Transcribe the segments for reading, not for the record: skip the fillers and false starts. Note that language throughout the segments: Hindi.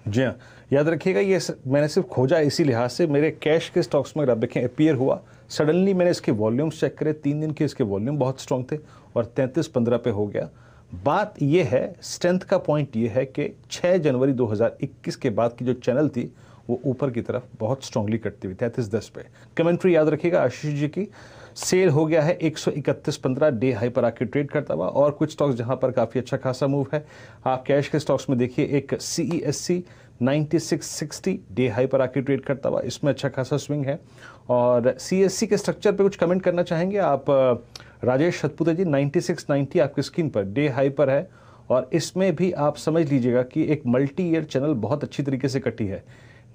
जी हाँ, याद रखिएगा ये मैंने सिर्फ खोजा इसी लिहाज से, मेरे कैश के स्टॉक्स में अगर आप देखें अपीयर हुआ, सडनली मैंने इसके वॉल्यूम्स चेक करे, 3 दिन के इसके वॉल्यूम बहुत स्ट्रॉन्ग थे और 33-15 पे हो गया। बात ये है, स्ट्रेंथ का पॉइंट ये है कि 6 जनवरी 2021 के बाद की जो चैनल थी वो ऊपर की तरफ बहुत स्ट्रांगली कटती हुई 33.10 पे। कमेंट्री याद रखिएगा आशीष जी की, सेल हो गया है 131.15, डे हाई पर आके ट्रेड करता हुआ। और कुछ स्टॉक्स जहां पर काफ़ी अच्छा खासा मूव है, आप कैश के स्टॉक्स में देखिए, एक CESC 9660 डे हाई पर आके ट्रेड करता हुआ, इसमें अच्छा खासा स्विंग है। और CSC के स्ट्रक्चर पे कुछ कमेंट करना चाहेंगे आप राजेश सतपुते जी? 9690 आपकी स्क्रीन पर डे हाई पर है और इसमें भी आप समझ लीजिएगा कि एक मल्टी ईयर चैनल बहुत अच्छी तरीके से कटी है।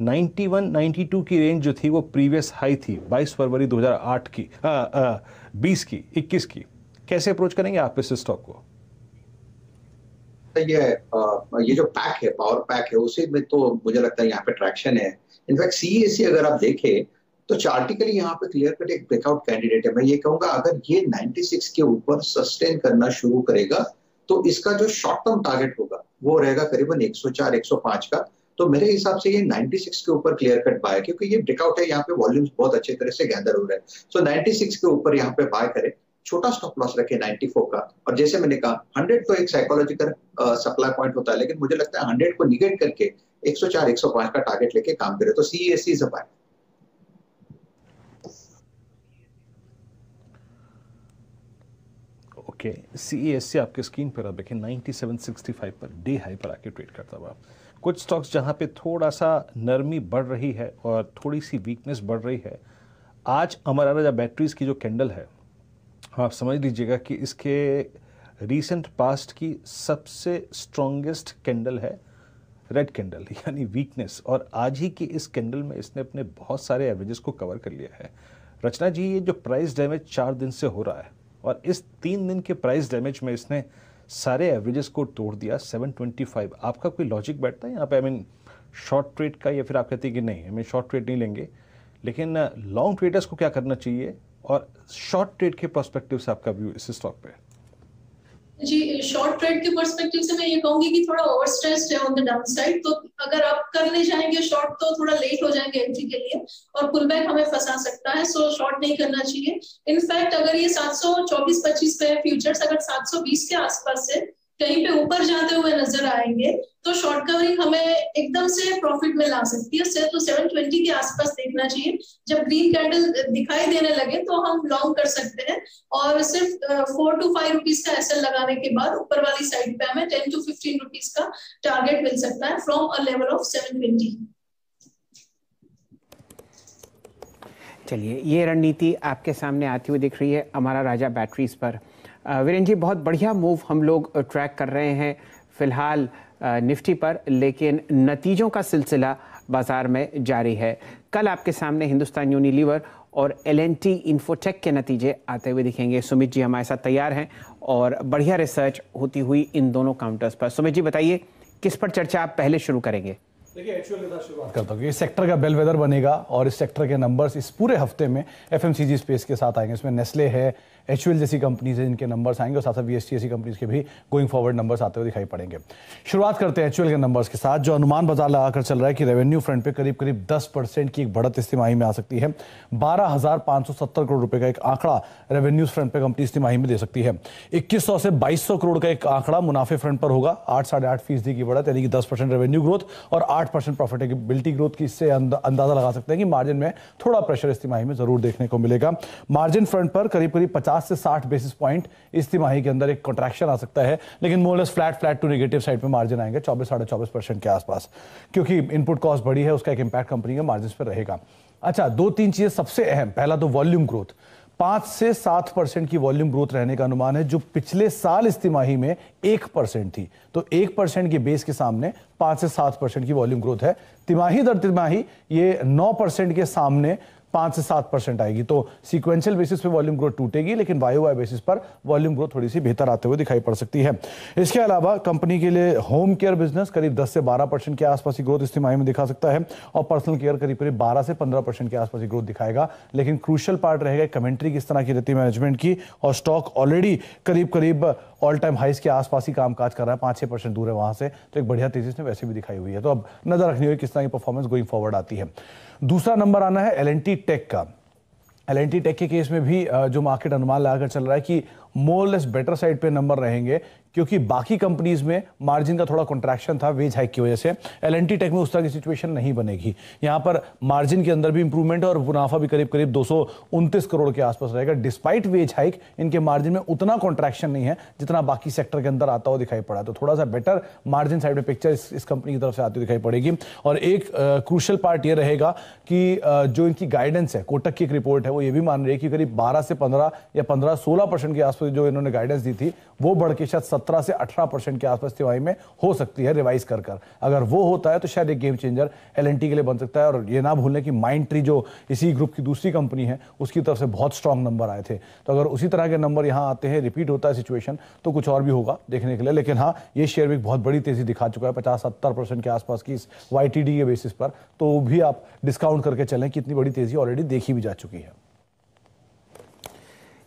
91-92 की रेंज जो थी वो प्रीवियस हाई थी 22 फरवरी 2008 की 20 की 21 की। कैसे अप्रोच करेंगे आप इस स्टॉक को? ये जो पैक है, पावर पैक है, उसी में तो मुझे लगता है यहाँ पे ट्रैक्शन है। इनफैक्ट CESC अगर आप देखें तो चार्टिकली यहाँ पे क्लियर कट एक ब्रेकआउट कैंडिडेट है। मैं ये कहूंगा अगर ये 96 के ऊपर सस्टेन करना शुरू करेगा तो इसका जो शॉर्ट टर्म टारगेट होगा वो रहेगा करीबन 104-105 का। तो मेरे हिसाब से ये 96 के ऊपर क्लियर कट बाय, क्योंकि ये ब्रेकआउट है, यहाँ पे वॉल्यूम्स बहुत अच्छे तरह से गैदर हो रहे हैं। सो 96 के ऊपर यहाँ पे बाय करें, छोटा स्टॉप लॉस रखे 94 का। और जैसे मैंने कहा 100 तो एक साइकोलॉजिकल सप्लाई पॉइंट होता है, लेकिन मुझे लगता है 100 को निगेट करके 104-105 का टारगेट लेके काम करे तो CESC is a buy. Okay, CESC आपके स्क्रीन पर आप देखें 9765 पर डे हाई पर आके ट्रेड करता हुआ। कुछ स्टॉक्स जहां पे थोड़ा सा नरमी बढ़ रही है और थोड़ी सी वीकनेस बढ़ रही है। आज अमर राजा बैटरीज की जो कैंडल है, आप समझ लीजिएगा कि इसके रीसेंट पास्ट की सबसे स्ट्रॉन्गेस्ट कैंडल है रेड कैंडल, यानी वीकनेस। और आज ही की इस कैंडल में इसने अपने बहुत सारे एवरेजेस को कवर कर लिया है। रचना जी, ये जो प्राइस डैमेज 4 दिन से हो रहा है और इस 3 दिन के प्राइस डैमेज में इसने सारे एवरेजेस को तोड़ दिया 725। आपका कोई लॉजिक बैठता है यहाँ पे? आई मीन शॉर्ट ट्रेड का, या फिर आप कहते हैं कि नहीं हमें शॉर्ट ट्रेड नहीं लेंगे, लेकिन लॉन्ग ट्रेडर्स को क्या करना चाहिए और शॉर्ट ट्रेड के पर्सपेक्टिव से आपका व्यू इस स्टॉक पे? जी, शॉर्ट ट्रेड के पर्सपेक्टिव से मैं ये कहूंगी कि थोड़ा ओवर स्ट्रेस्ड है ऑन द डाउन साइड। तो अगर आप करने जाएंगे शॉर्ट तो थोड़ा लेट हो जाएंगे एंट्री के लिए और पुल बैक हमें फंसा सकता है। सो शॉर्ट नहीं करना चाहिए। इनफैक्ट अगर ये 724-25 पे फ्यूचर्स अगर 720 के आसपास से कहीं पे ऊपर जाते हुए नजर आएंगे तो शॉर्ट कवरिंग हमें एकदम से प्रॉफिट में ला सकती है। तो 720 के आसपास देखना चाहिए। जब ग्रीन कैंडल दिखाई देने लगे तो हम लॉन्ग कर सकते हैं और सिर्फ 4 to 5 रुपीज का एसएल लगाने के बाद ऊपर वाली साइड पे हमें 10 to 15 रुपीज का टारगेट मिल सकता है फ्रॉम अ लेवल ऑफ 720। चलिए, ये रणनीति आपके सामने आती हुई दिख रही है अमर राजा बैटरीज पर। वीरेंद्र जी, बहुत बढ़िया मूव हम लोग ट्रैक कर रहे हैं फिलहाल निफ्टी पर, लेकिन नतीजों का सिलसिला बाजार में जारी है। कल आपके सामने हिंदुस्तान यूनिलीवर और L&T इन्फोटेक के नतीजे आते हुए दिखेंगे। सुमित जी हमारे साथ तैयार हैं और बढ़िया रिसर्च होती हुई इन दोनों काउंटर्स पर। सुमित जी बताइए, किस पर चर्चा आप पहले शुरू करेंगे? देखिए, एचयूएल के साथ शुरुआत करता हूँ। ये सेक्टर का बेलवेदर बनेगा और इस सेक्टर के नंबर्स इस पूरे हफ्ते में FMCG स्पेस के साथ आएंगे। इसमें नेस्ले है, एचयूएल जैसी कंपनीज है, इनके नंबर्स आएंगे और साथ साथ VST जैसी कंपनीज के भी गोइंग फॉरवर्ड नंबर्स आते हुए दिखाई पड़ेंगे। शुरुआत करते हैं एचयूएल के नंबर्स के साथ। जो अनुमान बाजार लगाकर चल रहा है कि रेवेन्यू फ्रंट पे करीब करीब 10% की एक बढ़त इस तिमाही में आ सकती है। 12,570 करोड़ रुपए का एक आंकड़ा रेवेन्यूज फ्रंट पे कंपनी इस तिमाही में दे सकती है। 2100 से 2200 करोड़ का एक आंकड़ा मुनाफे फ्रंट पर होगा। 8-8.5% की बढ़त, यानी कि 10% रेवेन्यू ग्रोथ और 8% प्रॉफिटेबिलिटी ग्रोथ की। इससे अंदाजा लगा सकते हैं कि मार्जिन में थोड़ा प्रेशर इस तिमाही में जरूर देखने को मिलेगा। मार्जिन फ्रंट पर करीब करीब 50 से 60 बेसिस पॉइंट इस तिमाही के अंदर एक कॉन्ट्रैक्शन आ सकता है, लेकिन more less flat to negative side पे मार्जिन आएंगे 24-24% के आसपास, क्योंकि इनपुट कॉस्ट बढ़ी है, उसका एक इंपैक्ट कंपनी के मार्जिन पर रहेगा। अच्छा, 2-3 चीजें सबसे अहम। पहला तो वॉल्यूम ग्रोथ, 5 से 7% की वॉल्यूम ग्रोथ रहने का अनुमान है, जो पिछले साल इस तिमाही में 1% थी। तो 1% के बेस के सामने 5 से 7% की वॉल्यूम ग्रोथ है। तिमाही दर तिमाही ये 9% के सामने 5 से 7% आएगी। तो सीक्वेंशियल बेसिस पे वॉल्यूम ग्रोथ टूटेगी, लेकिन YoY बेसिस पर वॉल्यूम ग्रोथ थोड़ी सी बेहतर आते हुए दिखाई पड़ सकती है। इसके अलावा कंपनी के लिए होम केयर बिजनेस करीब 10 से 12% के आसपास की ग्रोथ इस तिमाही में दिखा सकता है और पर्सनल केयर करीब करीब 12 से 15% के आसपास की ग्रोथ दिखाएगा। लेकिन क्रूशियल पार्ट रहेगा कमेंट्री किस तरह की रहती है मैनेजमेंट की, और स्टॉक ऑलरेडी करीब करीब ऑल टाइम हाइस के आसपास ही कामकाज कर रहा है, 5-6% दूर है वहां से, तो एक बढ़िया तेजी इसने वैसे भी दिखाई हुई है। तो अब नजर रखनी होगी किस तरह की परफॉर्मेंस गोइंग फॉरवर्ड आती है। दूसरा नंबर आना है L&T टेक का। L&T टेक के केस में भी जो मार्केट अनुमान लगाकर चल रहा है कि मोर लेस बेटर साइड पे नंबर रहेंगे, क्योंकि बाकी कंपनीज में मार्जिन का थोड़ा कॉन्ट्रैक्शन था वेज हाइक की वजह से। L&T टेक में उस तरह की सिचुएशन नहीं बनेगी। यहां पर मार्जिन के अंदर भी इंप्रूवमेंट है और मुनाफा भी करीब करीब 229 करोड़ के आसपास रहेगा। डिस्पाइट वेज हाइक इनके मार्जिन में उतना कॉन्ट्रैक्शन नहीं है जितना बाकी सेक्टर के अंदर आता हुआ दिखाई पड़ा। तो थोड़ा सा बेटर मार्जिन साइड में पिक्चर इस कंपनी की तरफ से आती हुई दिखाई पड़ेगी। और एक क्रूशियल पार्ट ये रहेगा कि जो इनकी गाइडेंस है, कोटक की एक रिपोर्ट है, वो ये भी मान रही है कि करीब 12 से 15 या 15-16% के आसपास जो इन्होंने गाइडेंस दी थी वो बढ़ के शायद 17 से 18% के आसपास तिमाही में हो सकती है रिवाइज कर। अगर वो होता है तो शायद एक गेम चेंजर L&T के लिए बन सकता है। और ये ना भूलें कि माइंडट्री जो इसी ग्रुप की दूसरी कंपनी है उसकी तरफ से बहुत स्ट्रांग नंबर आए थे। तो अगर उसी तरह के नंबर यहां आते हैं, रिपीट होता है सिचुएशन, तो कुछ और भी होगा देखने के लिए। लेकिन हाँ, ये शेयर भी बहुत बड़ी तेजी दिखा चुका है, 50-70% के आसपास की इस YTD के बेसिस पर। तो भी आप डिस्काउंट करके चलें कि इतनी बड़ी तेजी ऑलरेडी देखी भी जा चुकी है।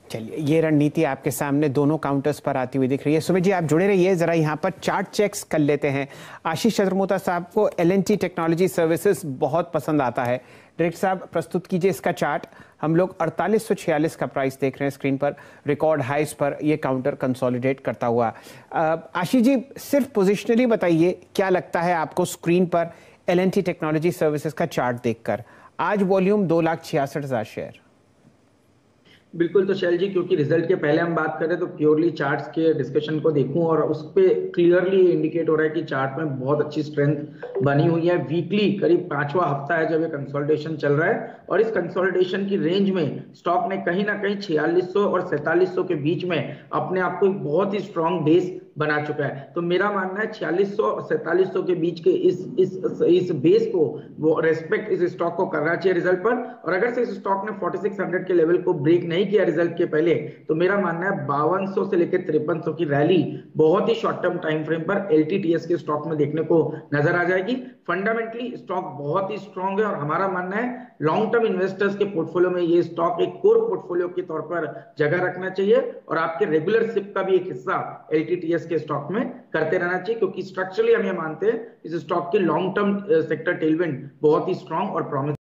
चलिए, ये रणनीति आपके सामने दोनों काउंटर्स पर आती हुई दिख रही है। सुमित जी, आप जुड़े रहिए, जरा यहाँ पर चार्ट चेक्स कर लेते हैं। आशीष चंद्रमोता साहब को L&T टेक्नोलॉजी सर्विसेज बहुत पसंद आता है। डायरेक्टर साहब, प्रस्तुत कीजिए इसका चार्ट। हम लोग 4846 का प्राइस देख रहे हैं स्क्रीन पर, रिकॉर्ड हाइस पर ये काउंटर कंसोलिडेट करता हुआ। आशीष जी, सिर्फ पोजिशनली बताइए, क्या लगता है आपको स्क्रीन पर L&T टेक्नोलॉजी सर्विसेज का चार्ट देखकर? आज वॉल्यूम 2,66,000 शेयर। बिल्कुल, तो शैल जी, क्योंकि रिजल्ट के पहले हम बात करें तो प्योरली चार्ट्स के डिस्कशन को देखूं और उस पे क्लियरली इंडिकेट हो रहा है कि चार्ट में बहुत अच्छी स्ट्रेंथ बनी हुई है। वीकली करीब 5वां हफ्ता है जब ये कंसोलिडेशन चल रहा है और इस कंसोलिडेशन की रेंज में स्टॉक ने कहीं ना कहीं 4600 और 4700 के बीच में अपने आप को एक बहुत ही स्ट्रॉन्ग बेस बना चुका है। तो मेरा मानना है 4600 और 4700 के बीच के इस बेस को वो रेस्पेक्ट इस स्टॉक को करना चाहिए रिजल्ट पर। और अगर से इस स्टॉक ने 4600 के लेवल को ब्रेक नहीं किया रिजल्ट के पहले, तो मेरा मानना है 5200 से लेकर 5300 की रैली बहुत ही शॉर्ट टर्म टाइम फ्रेम पर LTTS के स्टॉक में देखने को नजर आ जाएगी। फंडामेंटली स्टॉक बहुत ही स्ट्रॉन्ग है और हमारा मानना है लॉन्ग टर्म इन्वेस्टर्स के पोर्टफोलियो में ये स्टॉक एक कोर पोर्टफोलियो के तौर पर जगह रखना चाहिए और आपके रेगुलर सिप का भी एक हिस्सा LTTS के स्टॉक में करते रहना चाहिए, क्योंकि स्ट्रक्चरली हम ये मानते हैं इस स्टॉक की लॉन्ग टर्म सेक्टर टेलविंड बहुत ही स्ट्रॉन्ग और प्रॉमिसिंग